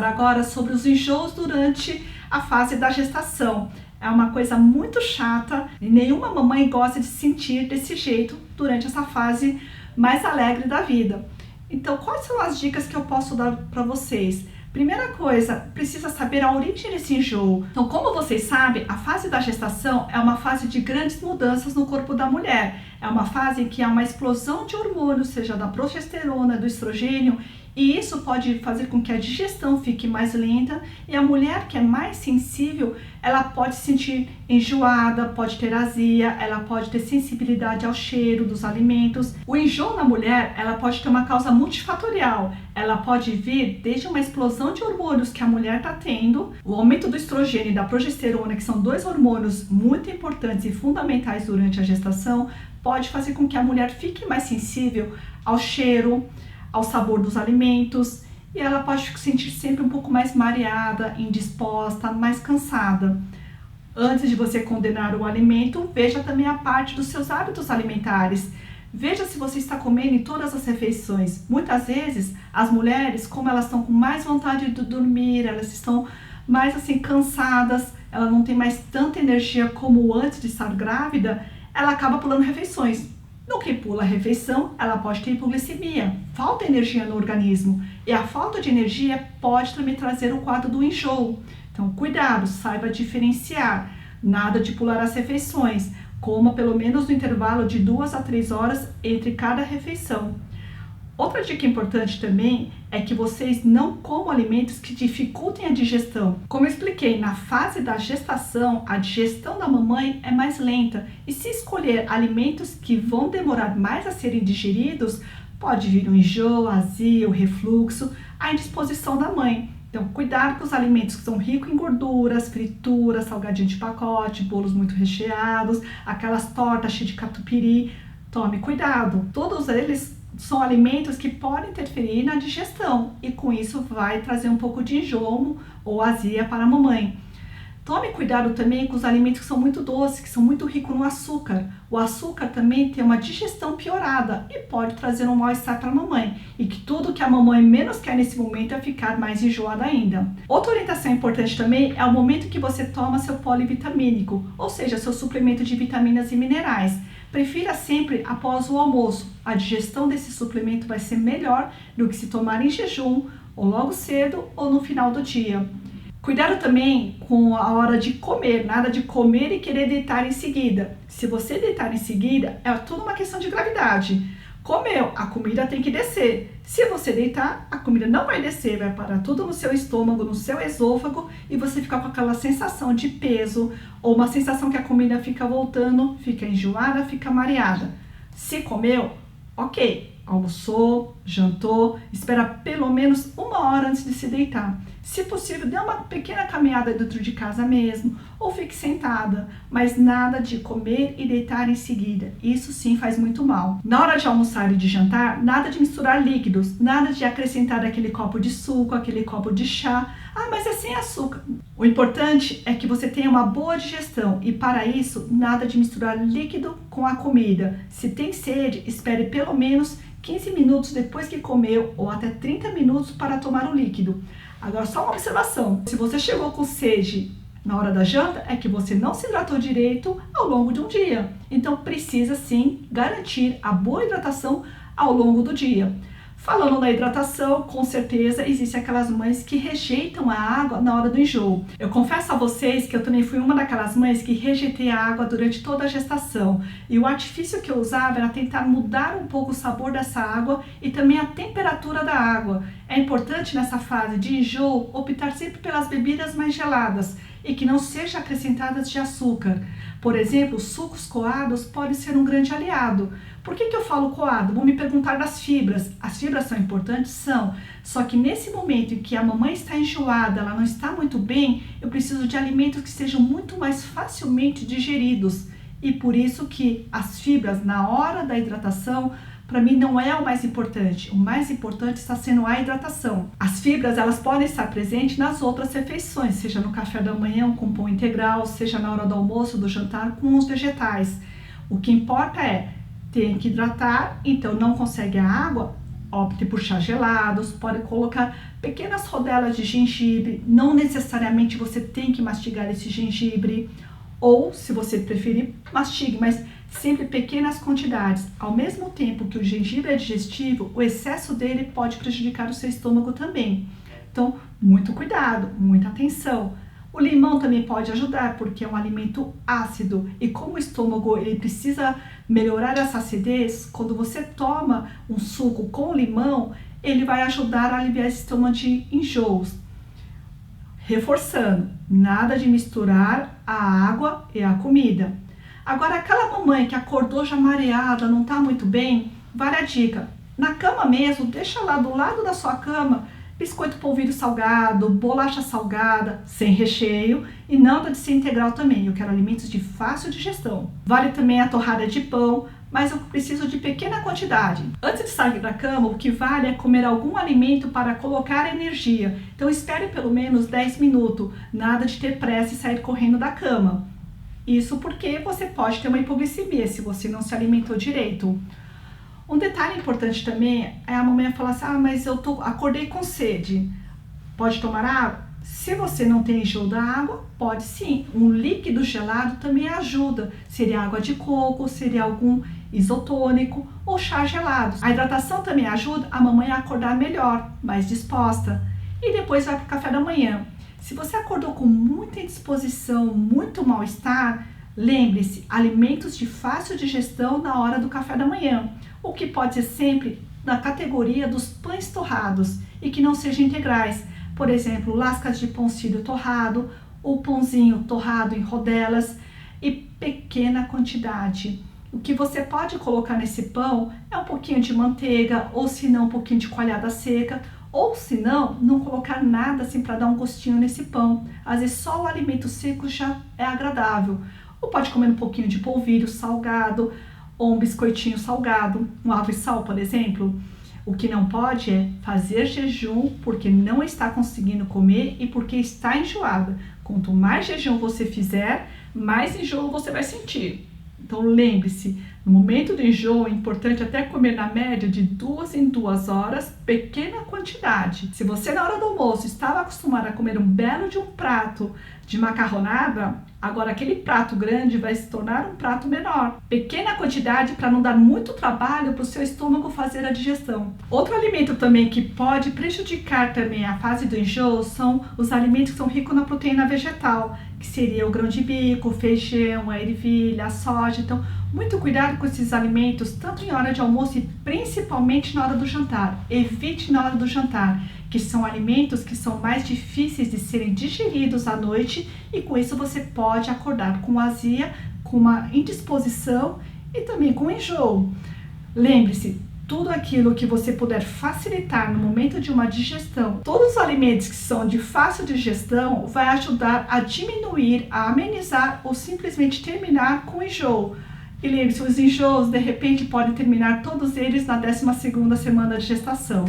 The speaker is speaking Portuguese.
conversar agora sobre os enjoos durante a fase da gestação. É uma coisa muito chata e nenhuma mamãe gosta de sentir desse jeito durante essa fase mais alegre da vida. Então, quais são as dicas que eu posso dar para vocês? Primeira coisa, precisa saber a origem desse enjoo. Então, como vocês sabem, a fase da gestação é uma fase de grandes mudanças no corpo da mulher. É uma fase em que há uma explosão de hormônios, seja da progesterona, do estrogênio, e isso pode fazer com que a digestão fique mais lenta e a mulher que é mais sensível, ela pode se sentir enjoada, pode ter azia, ela pode ter sensibilidade ao cheiro dos alimentos. O enjoo na mulher, ela pode ter uma causa multifatorial. Ela pode vir desde uma explosão de hormônios que a mulher está tendo, o aumento do estrogênio e da progesterona, que são dois hormônios muito importantes e fundamentais durante a gestação, pode fazer com que a mulher fique mais sensível ao cheiro, ao sabor dos alimentos, e ela pode se sentir sempre um pouco mais mareada, indisposta, mais cansada. Antes de você condenar o alimento, veja também a parte dos seus hábitos alimentares. Veja se você está comendo em todas as refeições. Muitas vezes, as mulheres, como elas estão com mais vontade de dormir, elas estão mais assim cansadas, ela não tem mais tanta energia como antes de estar grávida, ela acaba pulando refeições. No que pula a refeição, ela pode ter hipoglicemia, falta energia no organismo, e a falta de energia pode também trazer o quadro do enjoo. Então, cuidado, saiba diferenciar, nada de pular as refeições, coma pelo menos no intervalo de 2 a 3 horas entre cada refeição. Outra dica importante também é que vocês não comam alimentos que dificultem a digestão. Como eu expliquei, na fase da gestação, a digestão da mamãe é mais lenta e se escolher alimentos que vão demorar mais a serem digeridos, pode vir um enjoo, azia, o refluxo, a indisposição da mãe. Então, cuidado com os alimentos que são ricos em gorduras, frituras, salgadinho de pacote, bolos muito recheados, aquelas tortas cheias de catupiry. Tome cuidado, todos eles são alimentos que podem interferir na digestão e com isso vai trazer um pouco de enjoo ou azia para a mamãe. Tome cuidado também com os alimentos que são muito doces, que são muito ricos no açúcar. O açúcar também tem uma digestão piorada e pode trazer um mal-estar para a mamãe. E que tudo que a mamãe menos quer nesse momento é ficar mais enjoada ainda. Outra orientação importante também é o momento que você toma seu polivitamínico, ou seja, seu suplemento de vitaminas e minerais. Prefira sempre após o almoço. A digestão desse suplemento vai ser melhor do que se tomar em jejum, ou logo cedo, ou no final do dia. Cuidado também com a hora de comer, nada de comer e querer deitar em seguida. Se você deitar em seguida, é tudo uma questão de gravidade. Comeu, a comida tem que descer. Se você deitar, a comida não vai descer, vai parar tudo no seu estômago, no seu esôfago e você fica com aquela sensação de peso ou uma sensação que a comida fica voltando, fica enjoada, fica mareada. Se comeu, ok, almoçou, jantou, espera pelo menos 1 hora antes de se deitar. Se possível, dê uma pequena caminhada dentro de casa mesmo, ou fique sentada, mas nada de comer e deitar em seguida. Isso sim faz muito mal. Na hora de almoçar e de jantar, nada de misturar líquidos, nada de acrescentar aquele copo de suco, aquele copo de chá. Ah, mas é sem açúcar. O importante é que você tenha uma boa digestão e para isso, nada de misturar líquido com a comida. Se tem sede, espere pelo menos 15 minutos depois que comeu ou até 30 minutos para tomar o líquido. Agora, só uma observação. Se você chegou com sede na hora da janta, é que você não se hidratou direito ao longo de um dia. Então, precisa sim garantir a boa hidratação ao longo do dia. Falando na hidratação, com certeza existem aquelas mães que rejeitam a água na hora do enjoo. Eu confesso a vocês que eu também fui uma daquelas mães que rejeitei a água durante toda a gestação. E o artifício que eu usava era tentar mudar um pouco o sabor dessa água e também a temperatura da água. É importante nessa fase de enjoo optar sempre pelas bebidas mais geladas e que não sejam acrescentadas de açúcar. Por exemplo, sucos coados podem ser um grande aliado. Por que eu falo coado? Vão me perguntar das fibras. As fibras são importantes? São. Só que nesse momento em que a mamãe está enjoada, ela não está muito bem, eu preciso de alimentos que sejam muito mais facilmente digeridos. E por isso que as fibras na hora da hidratação, para mim não é o mais importante. O mais importante está sendo a hidratação. As fibras, elas podem estar presentes nas outras refeições, seja no café da manhã com pão integral, seja na hora do almoço, do jantar com os vegetais. O que importa é, tem que hidratar, então não consegue a água, opte por chá gelados, pode colocar pequenas rodelas de gengibre, não necessariamente você tem que mastigar esse gengibre, ou se você preferir, mastigue, mas sempre pequenas quantidades. Ao mesmo tempo que o gengibre é digestivo, o excesso dele pode prejudicar o seu estômago também. Então, muito cuidado, muita atenção. O limão também pode ajudar, porque é um alimento ácido e como o estômago ele precisa melhorar essa acidez, quando você toma um suco com limão, ele vai ajudar a aliviar esse estômago de enjoos. Reforçando, nada de misturar a água e a comida. Agora, aquela mamãe que acordou já mareada, não está muito bem, vale a dica. Na cama mesmo, deixa lá do lado da sua cama biscoito polvilho salgado, bolacha salgada, sem recheio e nada de ser integral também. Eu quero alimentos de fácil digestão. Vale também a torrada de pão, mas eu preciso de pequena quantidade. Antes de sair da cama, o que vale é comer algum alimento para colocar energia. Então espere pelo menos 10 minutos, nada de ter pressa e sair correndo da cama. Isso porque você pode ter uma hipoglicemia se você não se alimentou direito. Um detalhe importante também é a mamãe falar assim, mas eu acordei com sede. Pode tomar água? Se você não tem enjoo da água, pode sim. Um líquido gelado também ajuda. Seria água de coco, seria algum isotônico ou chá gelado. A hidratação também ajuda a mamãe a acordar melhor, mais disposta. E depois vai para o café da manhã. Se você acordou com muita indisposição, muito mal-estar, lembre-se, alimentos de fácil digestão na hora do café da manhã. O que pode ser sempre na categoria dos pães torrados e que não sejam integrais. Por exemplo, lascas de pão sírio torrado, ou pãozinho torrado em rodelas e pequena quantidade. O que você pode colocar nesse pão é um pouquinho de manteiga, ou se não, um pouquinho de coalhada seca, ou se não colocar nada assim para dar um gostinho nesse pão. Às vezes só o alimento seco já é agradável. Ou pode comer um pouquinho de polvilho salgado, ou um biscoitinho salgado, um água e sal, por exemplo. O que não pode é fazer jejum porque não está conseguindo comer e porque está enjoada. Quanto mais jejum você fizer, mais enjoo você vai sentir. Então lembre-se, no momento do enjoo é importante até comer na média de 2 em 2 horas, pequena quantidade. Se você na hora do almoço estava acostumado a comer um belo de um prato de macarronada, agora aquele prato grande vai se tornar um prato menor. Pequena quantidade para não dar muito trabalho para o seu estômago fazer a digestão. Outro alimento também que pode prejudicar também a fase do enjoo são os alimentos que são ricos na proteína vegetal, que seria o grão de bico, o feijão, a ervilha, a soja. Então, muito cuidado com esses alimentos, tanto em hora de almoço e principalmente na hora do jantar. Evite na hora do jantar, que são alimentos que são mais difíceis de serem digeridos à noite e com isso você pode acordar com azia, com uma indisposição e também com enjoo. Lembre-se, tudo aquilo que você puder facilitar no momento de uma digestão, todos os alimentos que são de fácil digestão vai ajudar a diminuir, a amenizar ou simplesmente terminar com o enjoo. E lembre-se, os enjoos de repente podem terminar todos eles na 12ª semana de gestação.